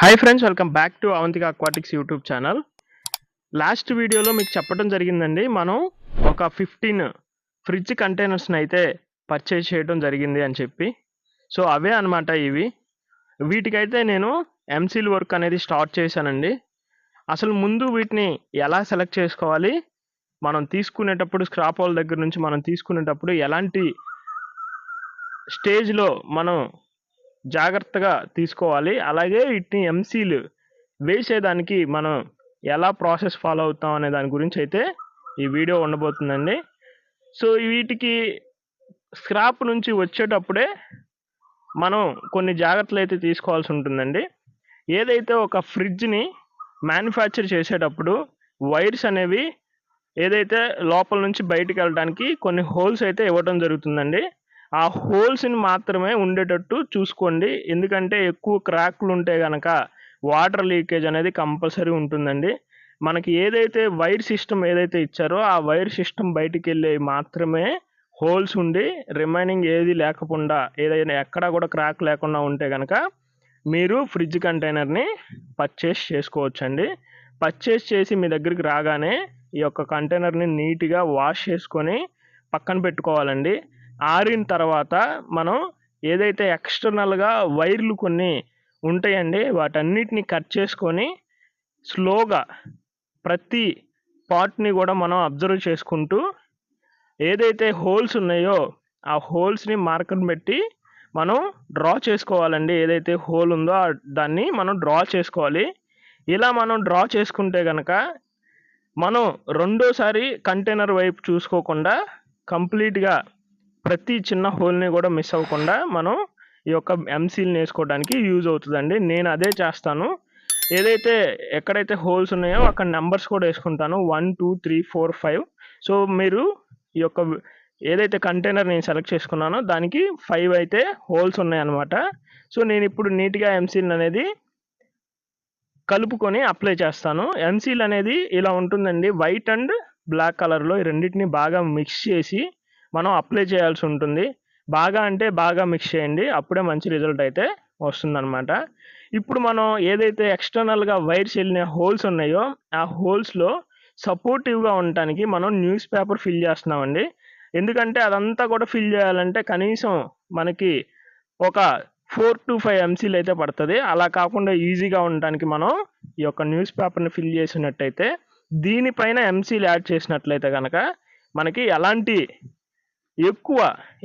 Hi friends, welcome back to Avantika aquatics YouTube channel. Last వీడియోలో మీకు చెప్పడం జరిగిందండి, మనం ఒక 15 ఫ్రిడ్జ్ కంటైనర్స్ని అయితే పర్చేజ్ చేయడం జరిగింది అని చెప్పి. సో అవే అనమాట ఇవి. వీటికైతే నేను ఎంసీల్ వర్క్ అనేది స్టార్ట్ చేశానండి. అసలు ముందు వీటిని ఎలా సెలెక్ట్ చేసుకోవాలి, మనం తీసుకునేటప్పుడు స్క్రాప్ హోల్ దగ్గర నుంచి మనం తీసుకునేటప్పుడు ఎలాంటి స్టేజ్లో మనం జాగ్రత్తగా తీసుకోవాలి, అలాగే వీటిని ఎంసీలు వేసేదానికి మనం ఎలా ప్రాసెస్ ఫాలో అవుతాం అనే దాని గురించి అయితే ఈ వీడియో ఉండబోతుందండి. సో వీటికి స్క్రాప్ నుంచి వచ్చేటప్పుడే మనం కొన్ని జాగ్రత్తలు అయితే తీసుకోవాల్సి ఉంటుందండి. ఏదైతే ఒక ఫ్రిడ్జ్ని మ్యానుఫ్యాక్చర్ చేసేటప్పుడు వైర్స్ అనేవి ఏదైతే లోపల నుంచి బయటికి వెళ్ళడానికి కొన్ని హోల్స్ అయితే ఇవ్వడం జరుగుతుందండి. ఆ హోల్స్ని మాత్రమే ఉండేటట్టు చూసుకోండి, ఎందుకంటే ఎక్కువ క్రాక్లు ఉంటే కనుక వాటర్ లీకేజ్ అనేది కంపల్సరీ ఉంటుందండి. మనకి ఏదైతే వైర్ సిస్టమ్ ఏదైతే ఇచ్చారో ఆ వైర్ సిస్టమ్ బయటికి వెళ్ళే మాత్రమే హోల్స్ ఉండి, రిమైనింగ్ ఏది లేకుండా, ఏదైనా ఎక్కడా కూడా క్రాక్ లేకుండా ఉంటే కనుక మీరు ఫ్రిడ్జ్ కంటైనర్ని పర్చేస్ చేసుకోవచ్చండి. పర్చేస్ చేసి మీ దగ్గరికి రాగానే ఈ యొక్క కంటైనర్ని నీట్గా వాష్ చేసుకొని పక్కన పెట్టుకోవాలండి. ఆరిన తర్వాత మనం ఏదైతే ఎక్స్టర్నల్గా వైర్లు కొన్ని ఉంటాయండి, వాటన్నిటిని కట్ చేసుకొని స్లోగా ప్రతి పార్ట్ని కూడా మనం అబ్జర్వ్ చేసుకుంటూ ఏదైతే హోల్స్ ఉన్నాయో ఆ హోల్స్ని మార్కర్ పెట్టి మనం డ్రా చేసుకోవాలండి. ఏదైతే హోల్ ఉందో దాన్ని మనం డ్రా చేసుకోవాలి. ఇలా మనం డ్రా చేసుకుంటే కనుక మనం రెండోసారి కంటైనర్ వైపు చూసుకోకుండా కంప్లీట్గా ప్రతి చిన్న హోల్ని కూడా మిస్ అవ్వకుండా మనం ఈ యొక్క ఎంసీల్ని వేసుకోవడానికి యూజ్ అవుతుందండి. నేను అదే చేస్తాను. ఏదైతే ఎక్కడైతే హోల్స్ ఉన్నాయో అక్కడ నెంబర్స్ కూడా వేసుకుంటాను, 1 2 3 4 5. సో మీరు ఈ యొక్క ఏదైతే కంటైనర్ నేను సెలెక్ట్ చేసుకున్నానో దానికి 5 అయితే హోల్స్ ఉన్నాయన్నమాట. సో నేను ఇప్పుడు నీట్గా ఎంసీల్ అనేది కలుపుకొని అప్లై చేస్తాను. ఎంసీల్ అనేది ఇలా ఉంటుందండి, వైట్ అండ్ బ్లాక్ కలర్లో. ఈ రెండింటిని బాగా మిక్స్ చేసి మనం అప్లై చేయాల్సి ఉంటుంది. బాగా అంటే బాగా మిక్స్ చేయండి, అప్పుడే మంచి రిజల్ట్ అయితే వస్తుందన్నమాట. ఇప్పుడు మనం ఏదైతే ఎక్స్టర్నల్గా వైర్స్ వెళ్ళిన హోల్స్ ఉన్నాయో ఆ హోల్స్లో సపోర్టివ్గా ఉండటానికి మనం న్యూస్ పేపర్ ఫిల్ చేస్తున్నామండి. ఎందుకంటే అదంతా కూడా ఫిల్ చేయాలంటే కనీసం మనకి ఒక 4 to 5 ఎంసీలు అయితే పడుతుంది. అలా కాకుండా ఈజీగా ఉండటానికి మనం ఈ యొక్క న్యూస్ పేపర్ని ఫిల్ చేసినట్టయితే, దీనిపైన ఎంసీలు యాడ్ చేసినట్లయితే కనుక మనకి ఎలాంటి ఎక్కువ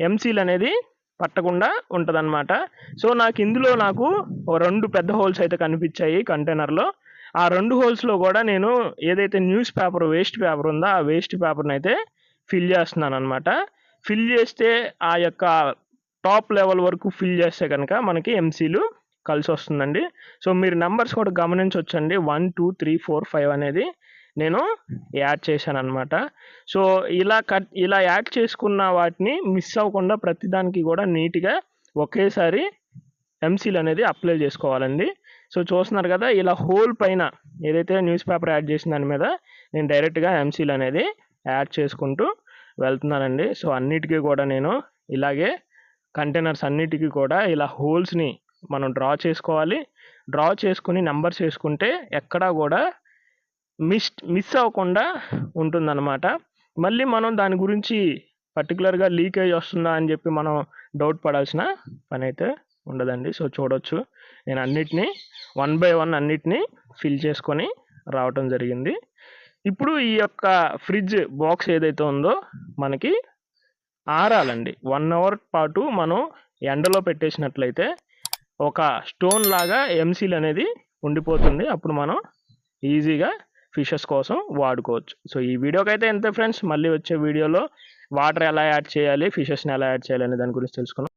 ఎంసీలు అనేది పట్టకుండా ఉంటుందన్నమాట. సో ఇందులో నాకు 2 పెద్ద హోల్స్ అయితే కనిపించాయి కంటైనర్లో. ఆ 2 హోల్స్లో కూడా నేను ఏదైతే న్యూస్ పేపర్ వేస్ట్ పేపర్ ఉందో ఆ వేస్ట్ పేపర్ని అయితే ఫిల్ చేస్తున్నాను అనమాట. ఫిల్ చేస్తే ఆ యొక్క టాప్ లెవెల్ వరకు ఫిల్ చేస్తే కనుక మనకి ఎంసీలు కలిసి వస్తుందండి. సో మీరు నెంబర్స్ కూడా గమనించవచ్చండి, 1 2 3 4 5 అనేది నేను యాడ్ చేశాను అనమాట. సో ఇలా యాడ్ చేసుకున్న వాటిని మిస్ అవ్వకుండా ప్రతిదానికి కూడా నీట్గా ఒకేసారి ఎంసీల్ అనేది అప్లై చేసుకోవాలండి. సో చూస్తున్నారు కదా, ఇలా హోల్ పైన ఏదైతే న్యూస్ పేపర్ యాడ్ చేసిన దాని మీద నేను డైరెక్ట్గా ఎంసీల్ అనేది యాడ్ చేసుకుంటూ వెళ్తున్నానండి. సో అన్నిటికీ కూడా నేను ఇలాగే కంటైనర్స్ అన్నిటికీ కూడా ఇలా హోల్స్ని మనం డ్రా చేసుకోవాలి. డ్రా చేసుకుని నెంబర్స్ వేసుకుంటే ఎక్కడా కూడా మిస్ అవ్వకుండా ఉంటుందన్నమాట. మళ్ళీ మనం దాని గురించి పర్టికులర్గా లీకేజ్ వస్తుందా అని చెప్పి మనం డౌట్ పడాల్సిన పని అయితే ఉండదండి. సో చూడొచ్చు, నేను అన్నిటినీ 1 by 1 అన్నిటినీ ఫిల్ చేసుకొని రావటం జరిగింది. ఇప్పుడు ఈ యొక్క ఫ్రిడ్జ్ బాక్స్ ఏదైతే ఉందో మనకి ఆరాలండి. 1 hour పాటు మనం ఎండలో పెట్టేసినట్లయితే ఒక స్టోన్ లాగా ఎంసీల్ అనేది ఉండిపోతుంది. అప్పుడు మనం ఈజీగా ఫిషెస్ కోసం వాడుకోవచ్చు. సో ఈ వీడియోకి అయితే ఎంతే ఫ్రెండ్స్. మళ్ళీ వచ్చే వీడియోలో వాటర్ ఎలా యాడ్ చేయాలి, ఫిషెస్ని ఎలా యాడ్ చేయాలి అనే దాని గురించి తెలుసుకున్నాం.